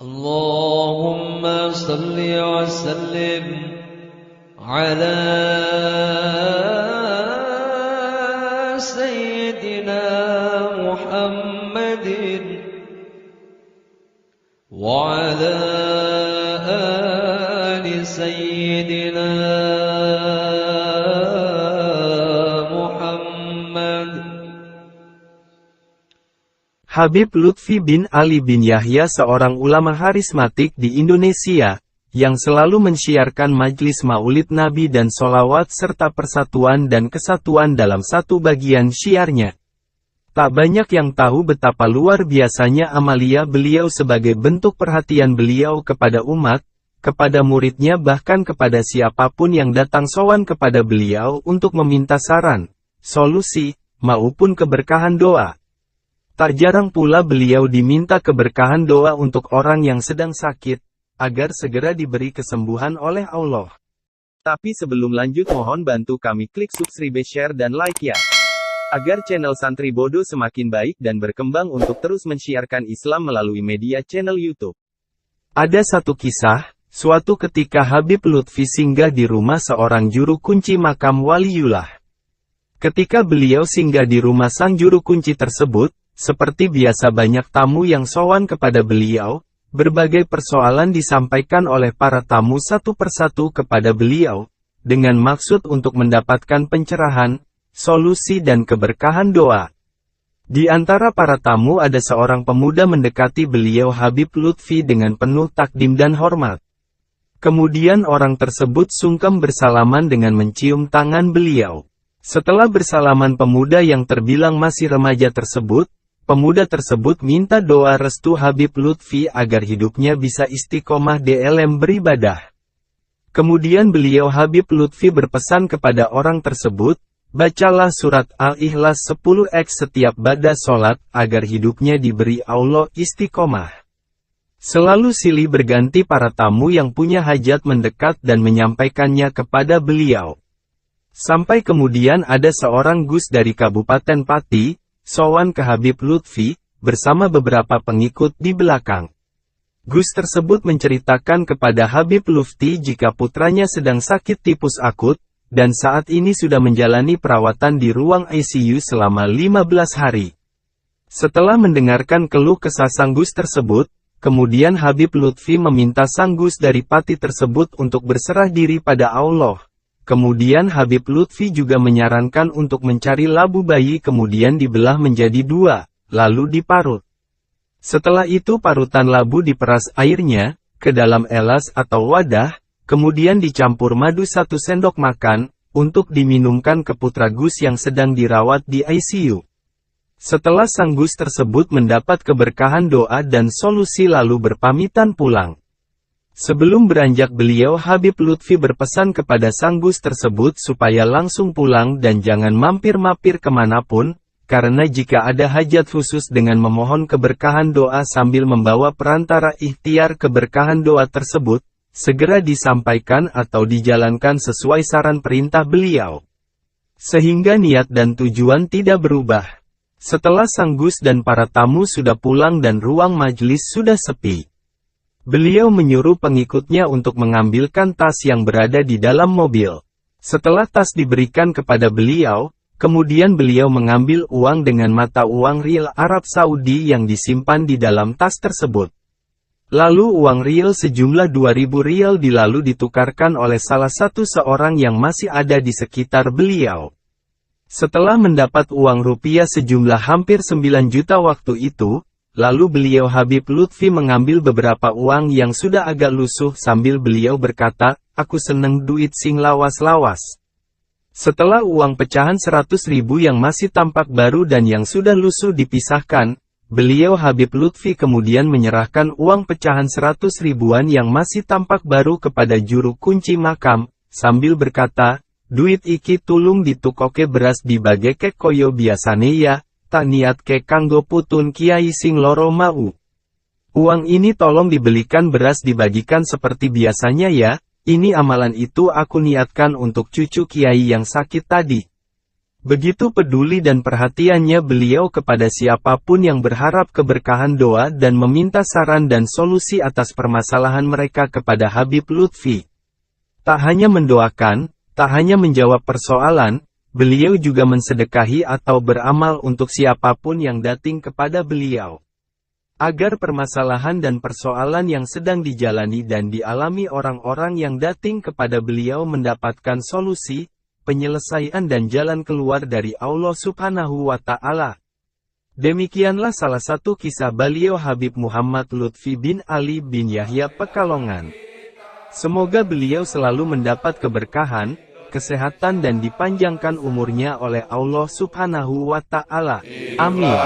Allahumma salli wa sallim ala Sayyidina Muhammadin wa ala ali Sayyidina Habib Lutfi bin Ali bin Yahya, seorang ulama harismatik di Indonesia, yang selalu mensyiarkan majlis maulid Nabi dan sholawat serta persatuan dan kesatuan dalam satu bagian syiarnya. Tak banyak yang tahu betapa luar biasanya amalia beliau sebagai bentuk perhatian beliau kepada umat, kepada muridnya, bahkan kepada siapapun yang datang sowan kepada beliau untuk meminta saran, solusi, maupun keberkahan doa. Tak jarang pula beliau diminta keberkahan doa untuk orang yang sedang sakit, agar segera diberi kesembuhan oleh Allah. Tapi sebelum lanjut, mohon bantu kami klik subscribe, share dan like ya. Agar channel Santri Bodoh semakin baik dan berkembang untuk terus mensyiarkan Islam melalui media channel YouTube. Ada satu kisah, suatu ketika Habib Lutfi singgah di rumah seorang juru kunci makam Waliullah. Ketika beliau singgah di rumah sang juru kunci tersebut, seperti biasa banyak tamu yang sowan kepada beliau, berbagai persoalan disampaikan oleh para tamu satu persatu kepada beliau, dengan maksud untuk mendapatkan pencerahan, solusi dan keberkahan doa. Di antara para tamu ada seorang pemuda mendekati beliau Habib Lutfi dengan penuh takdim dan hormat. Kemudian orang tersebut sungkem bersalaman dengan mencium tangan beliau. Setelah bersalaman pemuda yang terbilang masih remaja tersebut, pemuda tersebut minta doa restu Habib Lutfi agar hidupnya bisa istiqomah dalam beribadah. Kemudian beliau Habib Lutfi berpesan kepada orang tersebut, bacalah surat Al-Ikhlas 10x setiap ba'da sholat, agar hidupnya diberi Allah istiqomah. Selalu silih berganti para tamu yang punya hajat mendekat dan menyampaikannya kepada beliau. Sampai kemudian ada seorang Gus dari Kabupaten Pati, sowan ke Habib Lutfi, bersama beberapa pengikut di belakang. Gus tersebut menceritakan kepada Habib Lutfi jika putranya sedang sakit tipus akut, dan saat ini sudah menjalani perawatan di ruang ICU selama 15 hari. Setelah mendengarkan keluh kesah sang Gus tersebut, kemudian Habib Lutfi meminta sang Gus dari Pati tersebut untuk berserah diri pada Allah. Kemudian Habib Lutfi juga menyarankan untuk mencari labu bayi kemudian dibelah menjadi dua, lalu diparut. Setelah itu parutan labu diperas airnya, ke dalam elas atau wadah, kemudian dicampur madu 1 sendok makan, untuk diminumkan ke putra Gus yang sedang dirawat di ICU. Setelah sang Gus tersebut mendapat keberkahan doa dan solusi lalu berpamitan pulang. Sebelum beranjak beliau Habib Lutfi berpesan kepada sang Gus tersebut supaya langsung pulang dan jangan mampir-mampir kemanapun, karena jika ada hajat khusus dengan memohon keberkahan doa sambil membawa perantara ikhtiar keberkahan doa tersebut, segera disampaikan atau dijalankan sesuai saran perintah beliau. Sehingga niat dan tujuan tidak berubah. Setelah sang Gus dan para tamu sudah pulang dan ruang majlis sudah sepi, beliau menyuruh pengikutnya untuk mengambilkan tas yang berada di dalam mobil. Setelah tas diberikan kepada beliau, kemudian beliau mengambil uang dengan mata uang rial Arab Saudi yang disimpan di dalam tas tersebut. Lalu uang rial sejumlah 2.000 rial lalu ditukarkan oleh salah satu seorang yang masih ada di sekitar beliau. Setelah mendapat uang rupiah sejumlah hampir 9 juta waktu itu, lalu beliau Habib Lutfi mengambil beberapa uang yang sudah agak lusuh sambil beliau berkata, aku seneng duit sing lawas-lawas. Setelah uang pecahan 100.000 yang masih tampak baru dan yang sudah lusuh dipisahkan, beliau Habib Lutfi kemudian menyerahkan uang pecahan 100 ribuan yang masih tampak baru kepada juru kunci makam, sambil berkata, duit iki tulung ditukoke beras dibage kek koyo biasane ya. Tak niat ke kanggo putun kiai sing loro mau. Uang ini tolong dibelikan beras dibagikan seperti biasanya ya, ini amalan itu aku niatkan untuk cucu kiai yang sakit tadi. Begitu peduli dan perhatiannya beliau kepada siapapun yang berharap keberkahan doa dan meminta saran dan solusi atas permasalahan mereka kepada Habib Lutfi. Tak hanya mendoakan, tak hanya menjawab persoalan, beliau juga mensedekahi atau beramal untuk siapapun yang datang kepada beliau. Agar permasalahan dan persoalan yang sedang dijalani dan dialami orang-orang yang datang kepada beliau mendapatkan solusi, penyelesaian dan jalan keluar dari Allah Subhanahu wa Ta'ala. Demikianlah salah satu kisah beliau Habib Muhammad Lutfi bin Ali bin Yahya Pekalongan. Semoga beliau selalu mendapat keberkahan, kesehatan dan dipanjangkan umurnya oleh Allah Subhanahu wa Ta'ala. Amin.